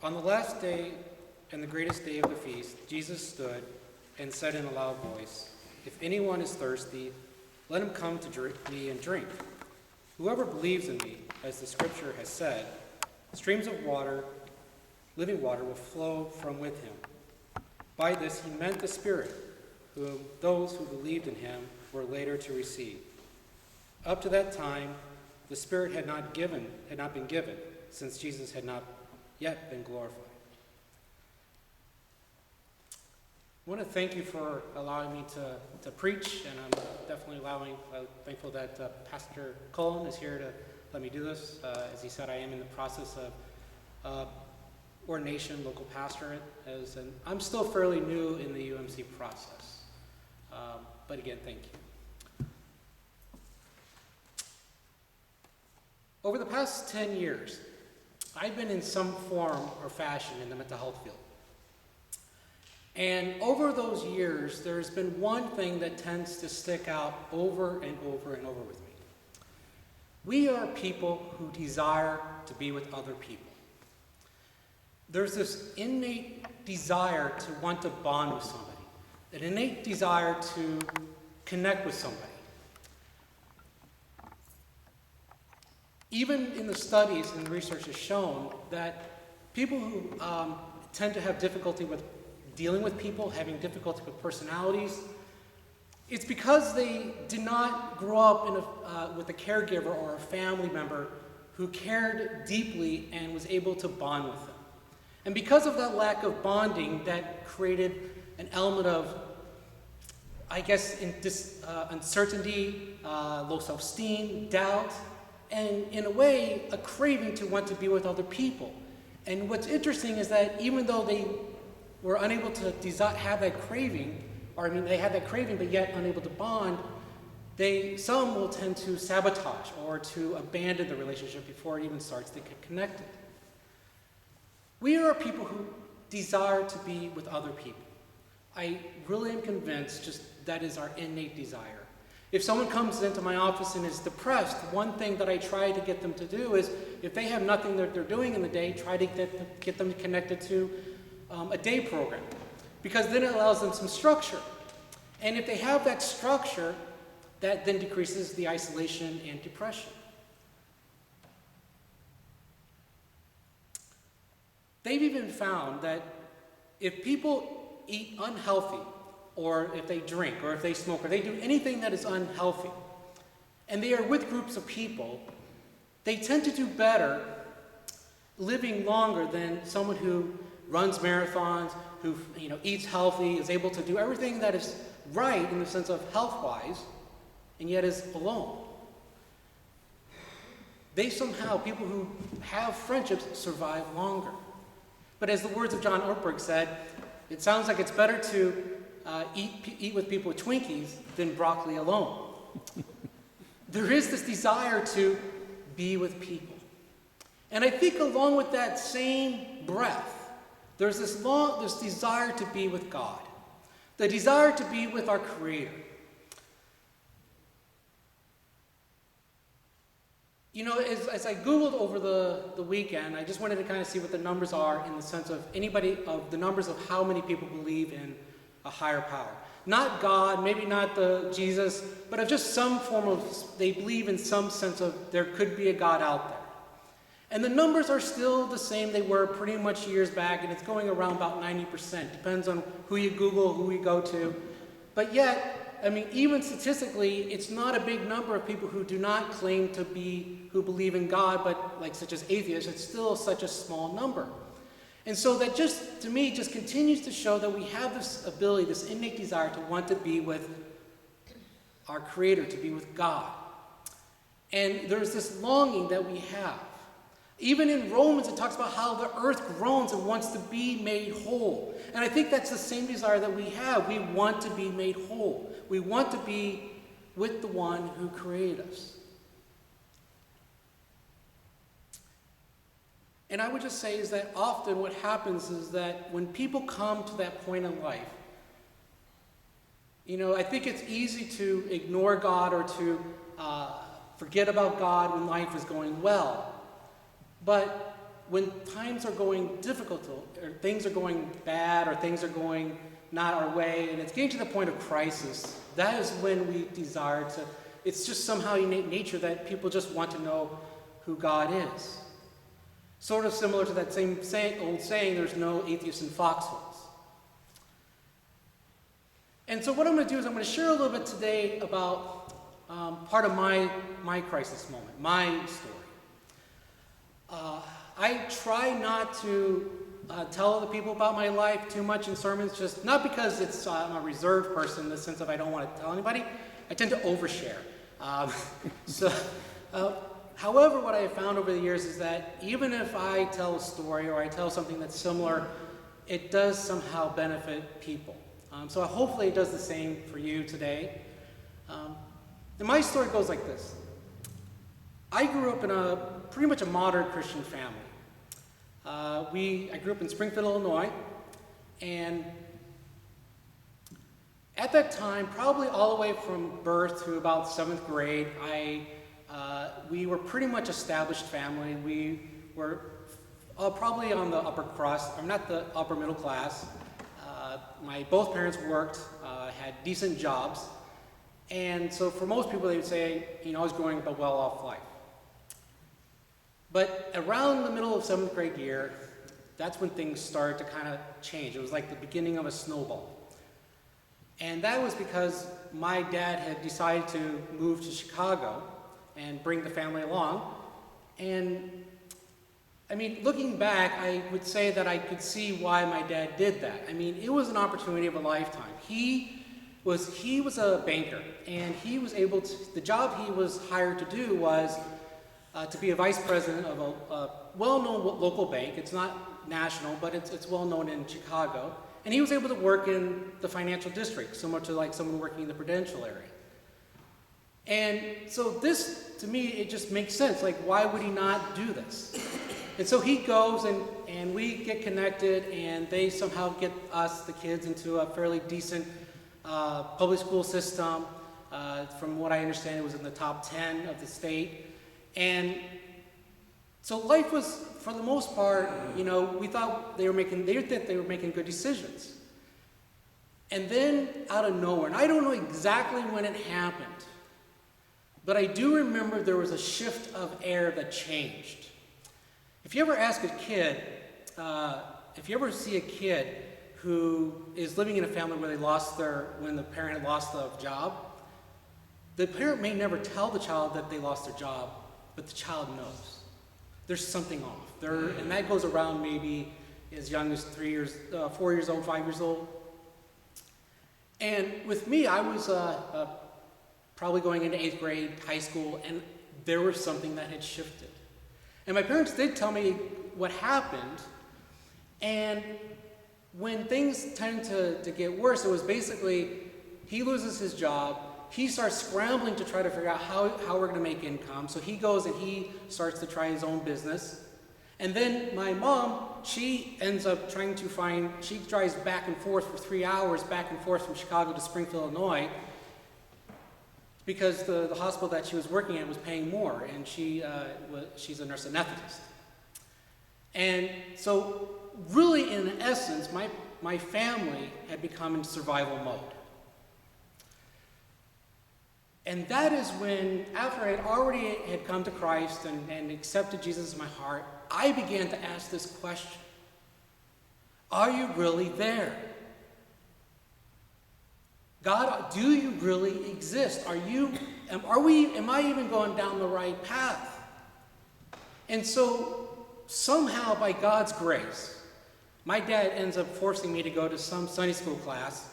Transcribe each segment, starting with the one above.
On the last day and the greatest day of the feast, Jesus stood and said in a loud voice, "If anyone is thirsty, let him come to me and drink. Whoever believes in me, as the scripture has said, streams of water, living water, will flow from with him." By this he meant the Spirit, whom those who believed in him were later to receive. Up to that time, the Spirit had not been given, since Jesus had not yet been glorified. I want to thank you for allowing me to preach, and I'm definitely thankful that Pastor Cullen is here to let me do this. As he said, I am in the process of ordination, local pastorate, and I'm still fairly new in the UMC process. But again, thank you. Over the past 10 years, I've been in some form or fashion in the mental health field. And over those years, there's been one thing that tends to stick out over and over and over with me. We are people who desire to be with other people. There's this innate desire to want to bond with somebody, an innate desire to connect with somebody. Even in the studies and the research has shown that people who tend to have difficulty with dealing with people, having difficulty with personalities, it's because they did not grow up with a caregiver or a family member who cared deeply and was able to bond with them. And because of that lack of bonding, that created an element of, uncertainty, low self-esteem, doubt, and in a way, a craving to want to be with other people. And what's interesting is that even though they were unable to have that craving, they had that craving but yet unable to bond, some will tend to sabotage or to abandon the relationship before it even starts to get connected. We are people who desire to be with other people. I really am convinced that is our innate desire. If someone comes into my office and is depressed, one thing that I try to get them to do is, if they have nothing that they're doing in the day, try to get them connected to a day program, because then it allows them some structure. And if they have that structure, that then decreases the isolation and depression. They've even found that if people eat unhealthy, or if they drink, or if they smoke, or they do anything that is unhealthy, and they are with groups of people, they tend to do better living longer than someone who runs marathons, who eats healthy, is able to do everything that is right in the sense of health-wise, and yet is alone. People who have friendships survive longer. But as the words of John Ortberg said, it sounds like it's better to eat with people with Twinkies than broccoli alone. There is this desire to be with people. And I think along with that same breath, there's this desire to be with God, the desire to be with our Creator. As I Googled over the weekend, I just wanted to kind of see what the numbers are in the sense of the numbers of how many people believe in a higher power. Not God, maybe not Jesus, but of just some form of, they believe in some sense of there could be a God out there. And the numbers are still the same they were pretty much years back, and it's going around about 90%. Depends on who you Google, who you go to. But yet, even statistically, it's not a big number of people who do not claim who believe in God, but such as atheists, it's still such a small number. And so that to me, continues to show that we have this ability, this innate desire to want to be with our Creator, to be with God. And there's this longing that we have. Even in Romans, it talks about how the earth groans and wants to be made whole. And I think that's the same desire that we have. We want to be made whole. We want to be with the one who created us. And I would just say is that often what happens is that when people come to that point in life, I think it's easy to ignore God or to forget about God when life is going well. But when times are going difficult, or things are going bad, or things are going not our way, and it's getting to the point of crisis, that is when we desire to, it's just somehow innate nature that people just want to know who God is. Sort of similar to that same old saying, there's no atheists in foxholes. And so what I'm going to do is I'm going to share a little bit today about part of my crisis moment, my story. I try not to tell other people about my life too much in sermons, just not because I'm a reserved person in the sense of I don't want to tell anybody. I tend to overshare. However, what I have found over the years is that even if I tell a story or I tell something that's similar, it does somehow benefit people. So hopefully it does the same for you today. And my story goes like this. I grew up in pretty much a modern Christian family. I grew up in Springfield, Illinois, and at that time, probably all the way from birth to about 7th grade, we were pretty much established family. We were probably on the upper crust, or not the upper middle class. Both parents worked, had decent jobs, and so for most people they would say, I was growing up a well-off life. But around the middle of 7th grade year, that's when things started to kind of change. It was like the beginning of a snowball. And that was because my dad had decided to move to Chicago and bring the family along. And looking back, I would say that I could see why my dad did that. It was an opportunity of a lifetime. He was a banker, and he was able to, the job he was hired to do was to be a vice president of a well-known local bank. It's not national, but it's well-known in Chicago. And he was able to work in the financial district, similar to like someone working in the Prudential area. And so this, to me, it just makes sense. Like, why would he not do this? And so he goes, and we get connected, and they somehow get us, the kids, into a fairly decent public school system. From what I understand, it was in the top 10 of the state. And so life was, for the most part, we thought they were making good decisions. And then out of nowhere, and I don't know exactly when it happened, but I do remember there was a shift of air that changed. If you ever ask a kid, if you ever see a kid who is living in a family where when the parent had lost the job, the parent may never tell the child that they lost their job, but the child knows. There's something off. And that goes around maybe as young as 4 years old, 5 years old. And with me, I was probably going into 8th grade, high school, and there was something that had shifted. And my parents did tell me what happened, and when things tend to get worse, it was basically he loses his job, he starts scrambling to try to figure out how we're going to make income. So he goes and he starts to try his own business. And then my mom, she ends up she drives back and forth for 3 hours, back and forth from Chicago to Springfield, Illinois, because the hospital that she was working at was paying more, and she's a nurse anesthetist. And so really, in essence, my family had become in survival mode. And that is when, after I already had come to Christ and accepted Jesus in my heart, I began to ask this question. Are you really there? God, do you really exist? Am I even going down the right path? And so, somehow, by God's grace, my dad ends up forcing me to go to some Sunday school class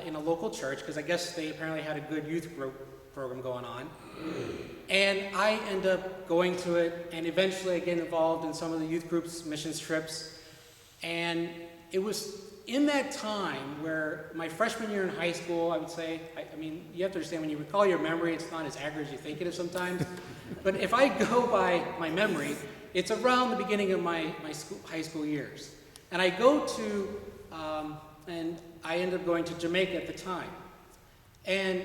in a local church, because I guess they apparently had a good youth group program going on. And I end up going to it, and eventually I get involved in some of the youth group's missions trips. And it was in that time where my freshman year in high school, I would say, you have to understand, when you recall your memory, it's not as accurate as you think it is sometimes. But if I go by my memory, it's around the beginning of my high school years. And I go to, and I end up going to Jamaica at the time. And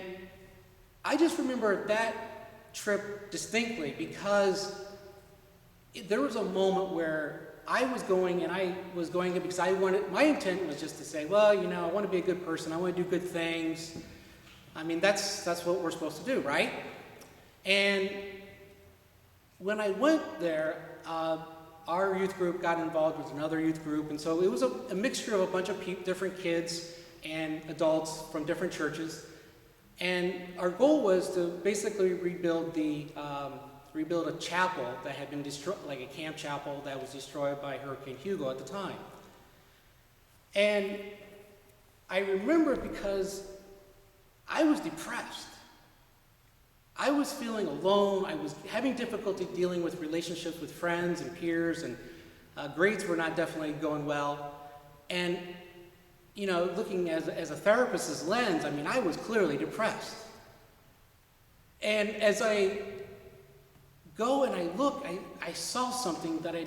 I just remember that trip distinctly, because there was a moment where I was going because my intent was just to say, well, I want to be a good person. I want to do good things. I mean, that's what we're supposed to do, right? And when I went there, our youth group got involved with another youth group, and so it was a mixture of a bunch of different kids and adults from different churches. And our goal was to basically rebuild a chapel that had been destroyed, like a camp chapel that was destroyed by Hurricane Hugo at the time. And I remember because I was depressed. I was feeling alone. I was having difficulty dealing with relationships with friends and peers, and grades were not definitely going well. And, looking as a therapist's lens, I was clearly depressed. And as I go and I look, I saw something that I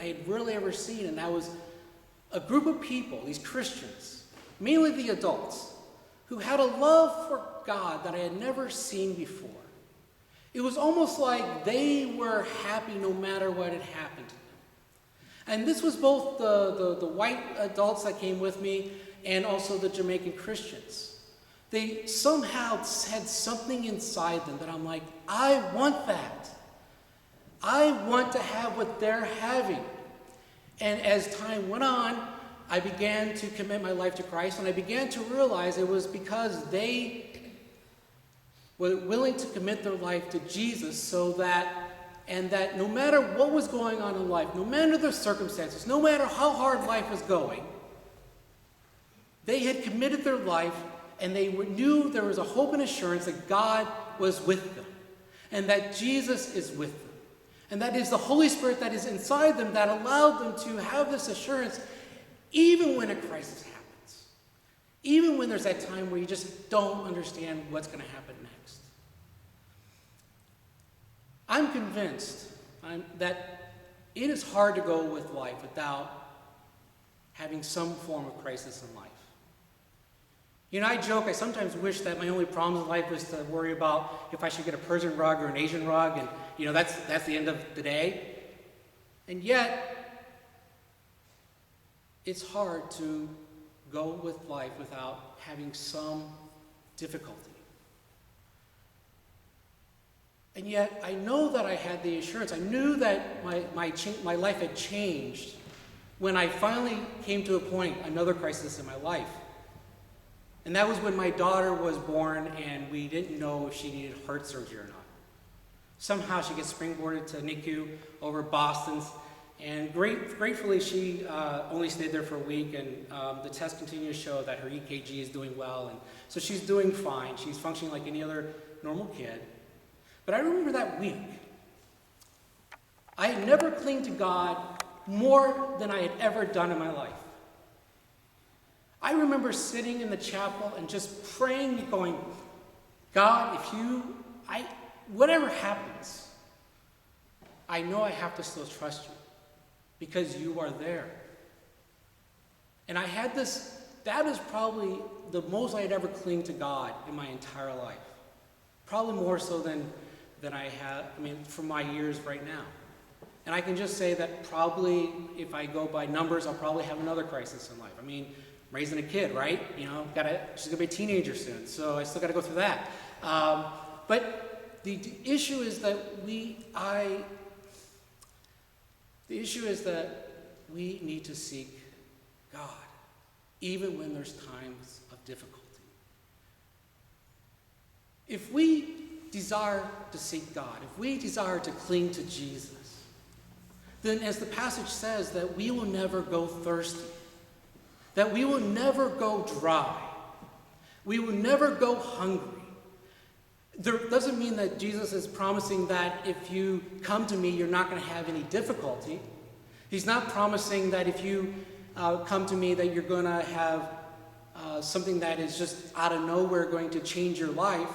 had rarely ever seen, and that was a group of people, these Christians, mainly the adults, who had a love for God that I had never seen before. It was almost like they were happy no matter what had happened to them. And this was both the white adults that came with me and also the Jamaican Christians. They somehow had something inside them that I'm like, I want that. I want to have what they're having. And as time went on, I began to commit my life to Christ, and I began to realize it was because they were willing to commit their life to Jesus that no matter what was going on in life, no matter the circumstances, no matter how hard life was going, they had committed their life, and they knew there was a hope and assurance that God was with them, and that Jesus is with them. And that is the Holy Spirit that is inside them that allowed them to have this assurance even when a crisis happens. Even when there's that time where you just don't understand what's going to happen next. I'm convinced that it is hard to go with life without having some form of crisis in life. I joke, I sometimes wish that my only problem in life was to worry about if I should get a Persian rug or an Asian rug, and that's the end of the day. And yet, it's hard to go with life without having some difficulty. And yet, I know that I had the assurance. I knew that my life had changed when I finally came to a point, another crisis in my life. And that was when my daughter was born, and we didn't know if she needed heart surgery or not. Somehow she gets springboarded to NICU over Boston's, and gratefully she only stayed there for a week, and the tests continue to show that her EKG is doing well, and so she's doing fine. She's functioning like any other normal kid. But I remember that week, I had never clinged to God more than I had ever done in my life. I remember sitting in the chapel and just praying and going, God, whatever happens, I know I have to still trust you because you are there. And I had that is probably the most I had ever clinged to God in my entire life. Probably more so than I have, for my years right now. And I can just say that probably if I go by numbers, I'll probably have another crisis in life. Raising a kid, right? She's gonna be a teenager soon, so I still gotta go through that. But the issue is that we need to seek God, even when there's times of difficulty. If we desire to seek God, if we desire to cling to Jesus, then as the passage says, that we will never go thirsty. That we will never go dry. We will never go hungry. There doesn't mean that Jesus is promising that if you come to me, you're not going to have any difficulty. He's not promising that if you come to me that you're going to have something that is just out of nowhere going to change your life.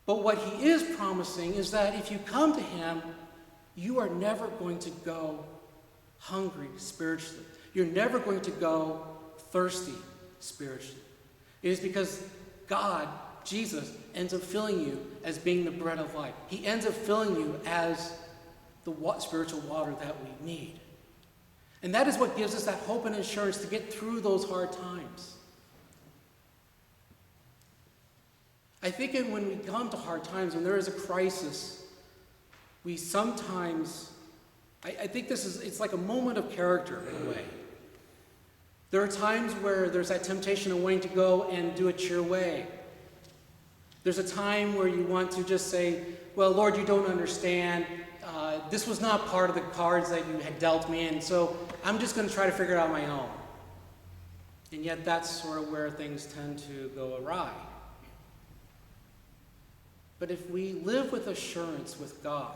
But what he is promising is that if you come to him, you are never going to go hungry spiritually. You're never going to go thirsty spiritually. It is because God, Jesus, ends up filling you as being the bread of life. He ends up filling you as the spiritual water that we need. And that is what gives us that hope and assurance to get through those hard times. I think when we come to hard times, when there is a crisis, we sometimes, I think it's like a moment of character in a way. There are times where there's that temptation of wanting to go and do it your way. There's a time where you want to just say, well, Lord, you don't understand. This was not part of the cards that you had dealt me in, so I'm just going to try to figure it out on my own. And yet that's sort of where things tend to go awry. But if we live with assurance with God,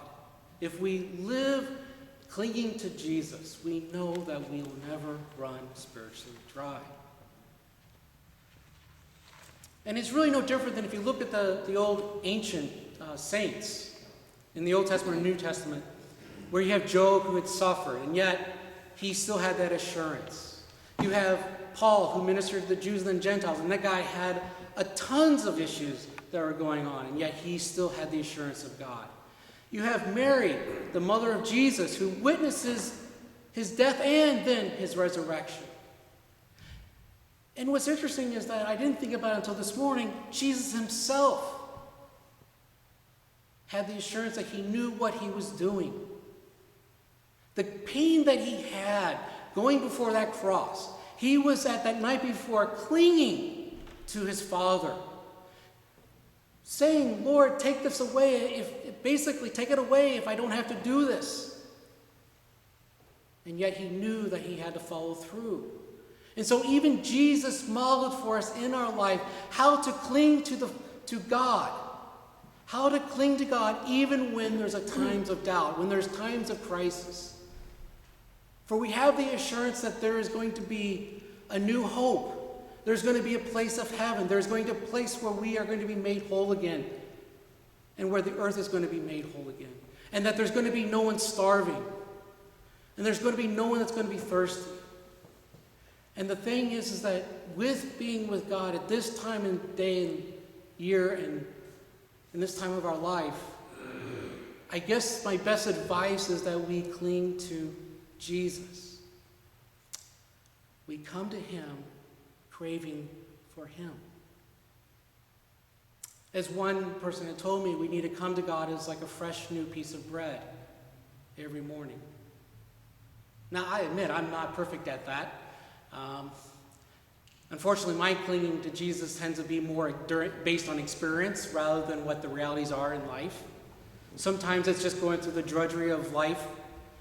if we live clinging to Jesus, we know that we will never run spiritually dry. And it's really no different than if you look at the old ancient saints in the Old Testament and New Testament, where you have Job who had suffered, and yet he still had that assurance. You have Paul who ministered to the Jews and the Gentiles, and that guy had tons of issues that were going on, and yet he still had the assurance of God. You have Mary, the mother of Jesus, who witnesses his death and then his resurrection. And what's interesting is that I didn't think about it until this morning, Jesus himself had the assurance that he knew what he was doing. The pain that he had going before that cross, he was at that night before clinging to his Father, saying, Lord, take this away, basically take it away if I don't have to do this. And yet he knew that he had to follow through. And so even Jesus modeled for us in our life how to cling to God. How to cling to God even when there's times of doubt, when there's times of crisis. For we have the assurance that there is going to be a new hope. There's going to be a place of heaven. There's going to be a place where we are going to be made whole again. And where the earth is going to be made whole again. And that there's going to be no one starving. And there's going to be no one that's going to be thirsty. And the thing is that with being with God at this time and day and year and in this time of our life, I guess my best advice is that we cling to Jesus. We come to him craving for him. As one person had told me, we need to come to God as like a fresh new piece of bread every morning. Now, I admit I'm not perfect at that. Unfortunately, my clinging to Jesus tends to be more based on experience rather than what the realities are in life. Sometimes it's just going through the drudgery of life.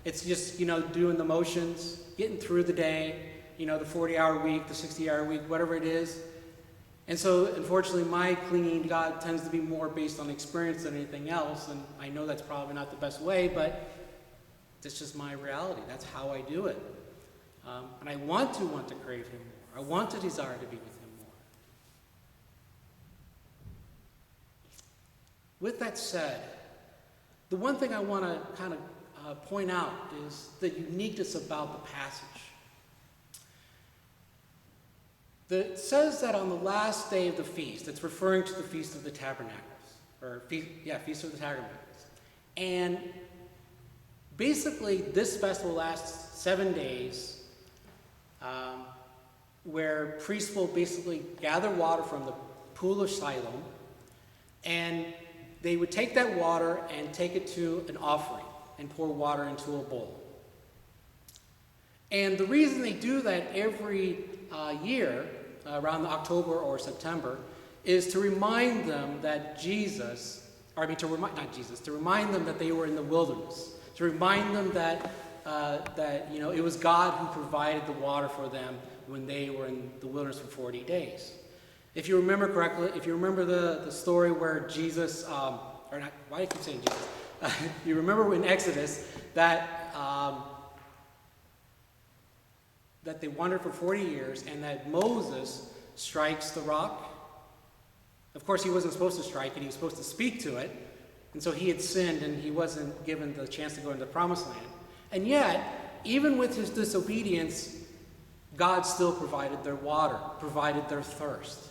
It's just, doing the motions, getting through the day, the 40-hour week, the 60-hour week, whatever it is. And so, unfortunately, my clinging to God tends to be more based on experience than anything else. And I know that's probably not the best way, but it's just my reality. That's how I do it. And I want to crave him more. I want to desire to be with him more. With that said, the one thing I want to kind of point out is the uniqueness about the passage. It says that on the last day of the feast, it's referring to the Feast of the Tabernacles, Feast of the Tabernacles. And basically, this festival lasts 7 days, where priests will basically gather water from the pool of Siloam, and they would take that water and take it to an offering and pour water into a bowl. And the reason they do that every year, around October or September, is to remind them that to remind them that they were in the wilderness, to remind them that it was God who provided the water for them when they were in the wilderness for 40 days. If you remember correctly, if you remember the story where Jesus, why do I keep saying Jesus? You remember in Exodus that they wandered for 40 years and that Moses strikes the rock. Of course, he wasn't supposed to strike it. He was supposed to speak to it. And so he had sinned and he wasn't given the chance to go into the promised land. And yet, even with his disobedience, God still provided their water, provided their thirst.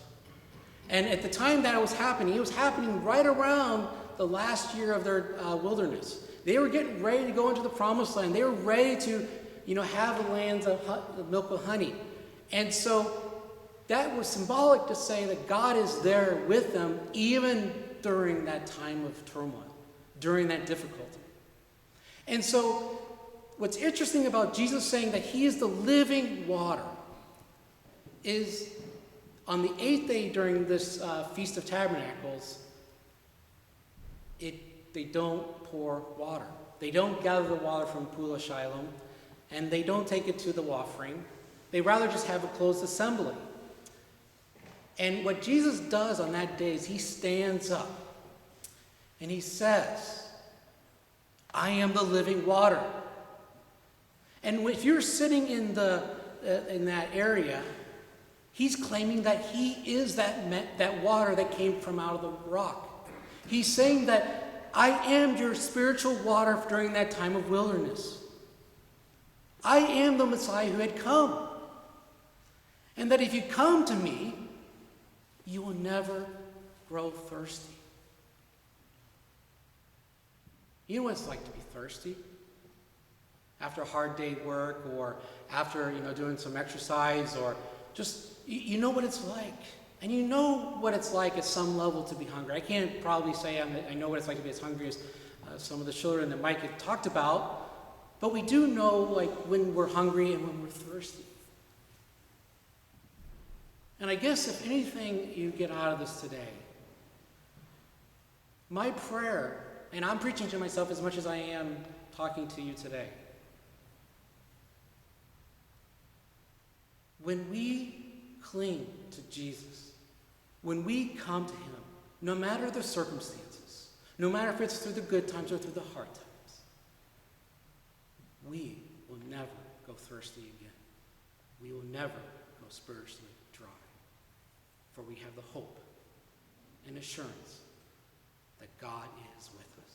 And at the time that it was happening right around the last year of their wilderness. They were getting ready to go into the promised land. They were ready to, have the lands of milk with honey. And so that was symbolic to say that God is there with them even during that time of turmoil, during that difficulty. And so what's interesting about Jesus saying that he is the living water is on the 8th day during this Feast of Tabernacles, they don't pour water. They don't gather the water from Pool of Shiloh, and they don't take it to the offering. They rather just have a closed assembly. And what Jesus does on that day is he stands up and he says, I am the living water. And if you're sitting in that area, he's claiming that he is that water that came from out of the rock. He's saying that I am your spiritual water during that time of wilderness. I am the Messiah who had come. And that if you come to me, you will never grow thirsty. You know what it's like to be thirsty? After a hard day at work, or after doing some exercise, or just you know what it's like. And you know what it's like at some level to be hungry. I can't probably say I know what it's like to be as hungry as some of the children that Mike had talked about, but we do know when we're hungry and when we're thirsty. And I guess if anything you get out of this today, my prayer, and I'm preaching to myself as much as I am talking to you today, when we cling to Jesus, when we come to him, no matter the circumstances, no matter if it's through the good times or through the hard times, we will never go thirsty again. We will never go spiritually dry. For we have the hope and assurance that God is with us.